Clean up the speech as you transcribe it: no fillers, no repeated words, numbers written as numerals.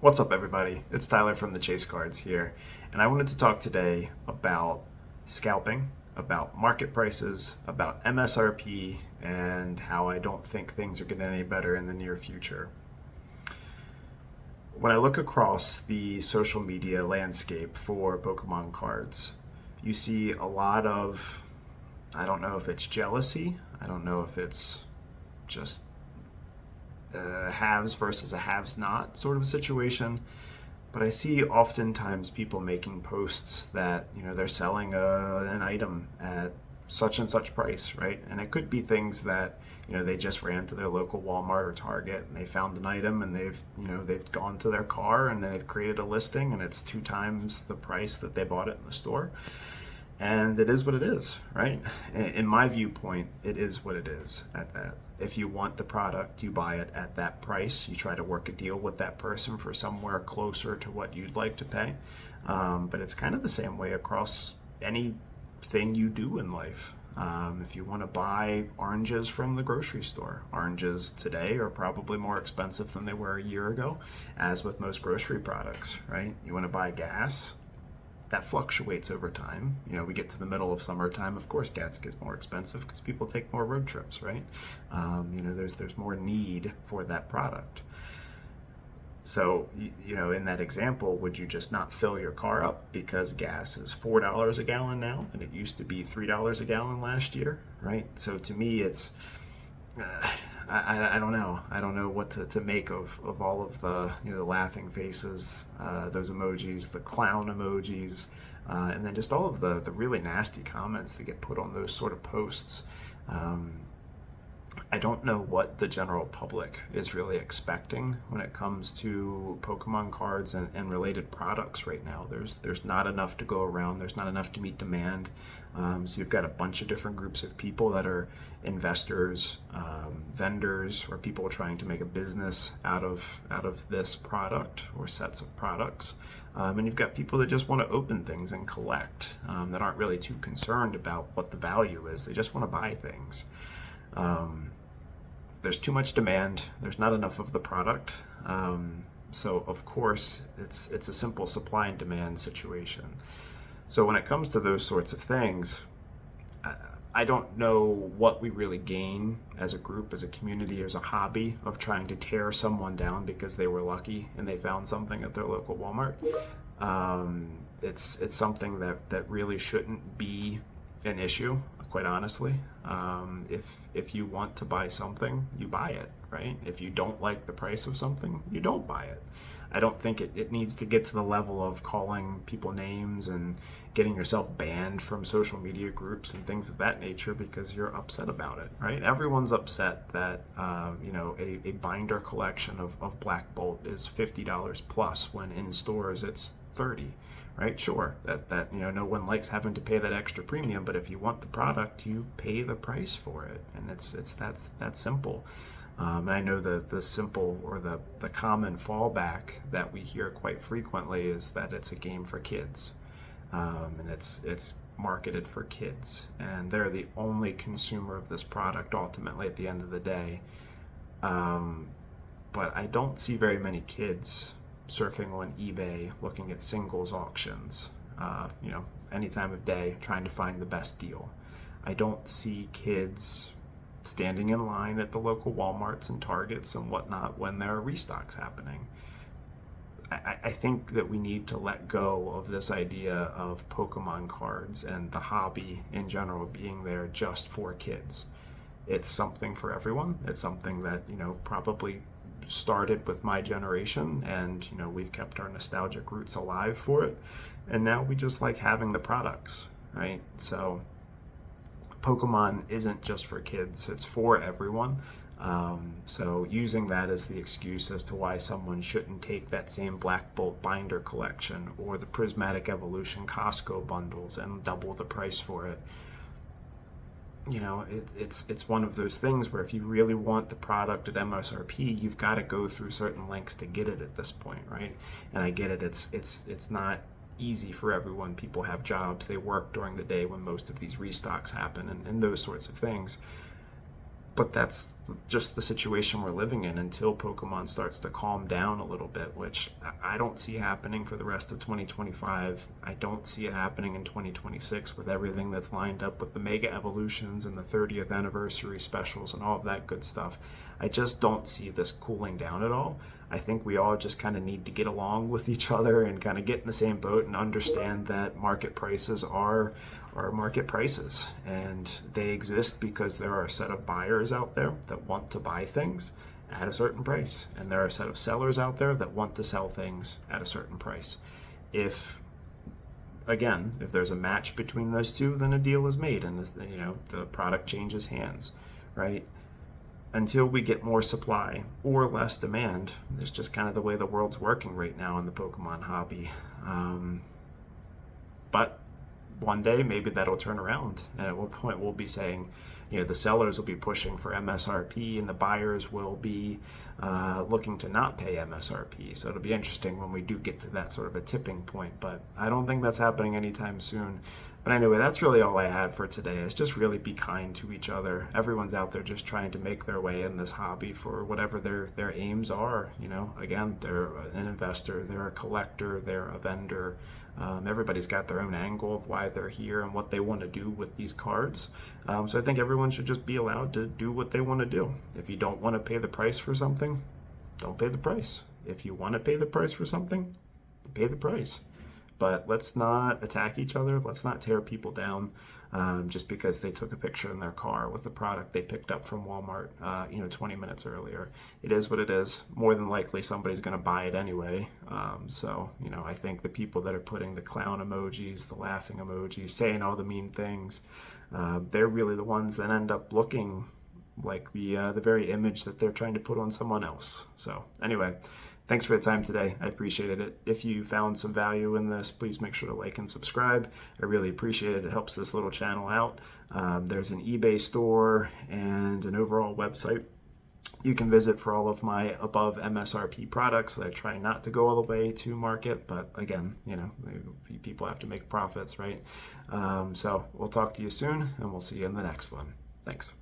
What's up, everybody? It's Tyler from TheChaseCards here, and I wanted to talk today about scalping, about market prices, about MSRP, and how I don't think things are getting any better in the near future. When I look across the social media landscape for Pokemon cards, you see a lot of, I don't know if it's jealousy, I don't know if it's just haves versus a haves not sort of a situation. But I see oftentimes people making posts that, they're selling an item at such and such price, right? And it could be things that, they just ran to their local Walmart or Target and they found an item and they've gone to their car and they've created a listing and it's 2 times the price that they bought it in the store. And it is what it is, right? In my viewpoint, it is what it is at that. If you want the product, you buy it at that price. You try to work a deal with that person for somewhere closer to what you'd like to pay. But it's kind of the same way across anything you do in life. If you want to buy oranges from the grocery store, oranges today are probably more expensive than they were a year ago, as with most grocery products, right? You want to buy gas, that fluctuates over time. We get to the middle of summertime, of course gas gets more expensive because people take more road trips, right? There's more need for that product. So, in that example, would you just not fill your car up because gas is $4 a gallon now and it used to be $3 a gallon last year, right? So to me, it's I don't know. I don't know what to make of all of the laughing faces, those emojis, the clown emojis, and then just all of the really nasty comments that get put on those sort of posts. I don't know what the general public is really expecting when it comes to Pokemon cards and related products right now. There's not enough to go around. There's not enough to meet demand. So you've got a bunch of different groups of people that are investors, vendors, or people trying to make a business out of this product or sets of products. And you've got people that just want to open things and collect, that aren't really too concerned about what the value is. They just want to buy things. There's too much demand. There's not enough of the product. So of course it's a simple supply and demand situation. So when it comes to those sorts of things, I don't know what we really gain as a group, as a community, as a hobby of trying to tear someone down because they were lucky and they found something at their local Walmart. It's something that really shouldn't be an issue, quite honestly. If you want to buy something, you buy it, right? If you don't like the price of something, you don't buy it. I don't think it needs to get to the level of calling people names and getting yourself banned from social media groups and things of that nature because you're upset about it, right? Everyone's upset that a binder collection of Black Bolt is $50 plus when in stores it's $30, right? Sure, that no one likes having to pay that extra premium, but if you want the product, you pay the price for it, and it's that simple. And I know the simple or the common fallback that we hear quite frequently is that it's a game for kids, and it's marketed for kids, and they're the only consumer of this product ultimately at the end of the day. But I don't see very many kids surfing on eBay looking at singles auctions, any time of day trying to find the best deal. I don't see kids standing in line at the local Walmarts and Targets and whatnot when there are restocks happening. I think that we need to let go of this idea of Pokemon cards and the hobby in general being there just for kids. It's something for everyone. It's something that, probably started with my generation, and we've kept our nostalgic roots alive for it, and now we just like having the products, right? So Pokemon isn't just for kids, it's for everyone. So using that as the excuse as to why someone shouldn't take that same Black Bolt binder collection or the Prismatic Evolution Costco bundles and double the price for it, it's one of those things where if you really want the product at MSRP, you've got to go through certain lengths to get it at this point, right? And I get it. It's not easy for everyone. People have jobs. They work during the day when most of these restocks happen and those sorts of things. But that's just the situation we're living in until Pokemon starts to calm down a little bit, which I don't see happening for the rest of 2025. I don't see it happening in 2026 with everything that's lined up with the Mega Evolutions and the 30th anniversary specials and all of that good stuff. I just don't see this cooling down at all. I think we all just kind of need to get along with each other and kind of get in the same boat and understand that market prices are market prices, and they exist because there are a set of buyers out there that want to buy things at a certain price, and there are a set of sellers out there that want to sell things at a certain price. If there's a match between those two, then a deal is made, and the product changes hands, right? Until we get more supply or less demand, it's just kind of the way the world's working right now in the Pokemon hobby. But one day maybe that'll turn around, and at one point we'll be saying, the sellers will be pushing for MSRP and the buyers will be looking to not pay MSRP. So it'll be interesting when we do get to that sort of a tipping point, but I don't think that's happening anytime soon. But anyway, that's really all I had for today, is just really be kind to each other. Everyone's out there just trying to make their way in this hobby for whatever their aims are. Again, they're an investor, they're a collector, they're a vendor. Everybody's got their own angle of why they're here and what they want to do with these cards. So I think everyone should just be allowed to do what they want to do. If you don't want to pay the price for something, don't pay the price. If you want to pay the price for something, pay the price. But let's not attack each other. Let's not tear people down just because they took a picture in their car with the product they picked up from Walmart 20 minutes earlier. It is what it is. More than likely somebody's going to buy it anyway. I think the people that are putting the clown emojis, the laughing emojis, saying all the mean things, they're really the ones that end up looking like the very image that they're trying to put on someone else. So anyway, thanks for your time today. I appreciated it. If you found some value in this, please make sure to like and subscribe. I really appreciate it. It helps this little channel out. There's an eBay store and an overall website you can visit for all of my above MSRP products that I try not to go all the way to market. But again, people have to make profits, right? So we'll talk to you soon, and we'll see you in the next one. Thanks.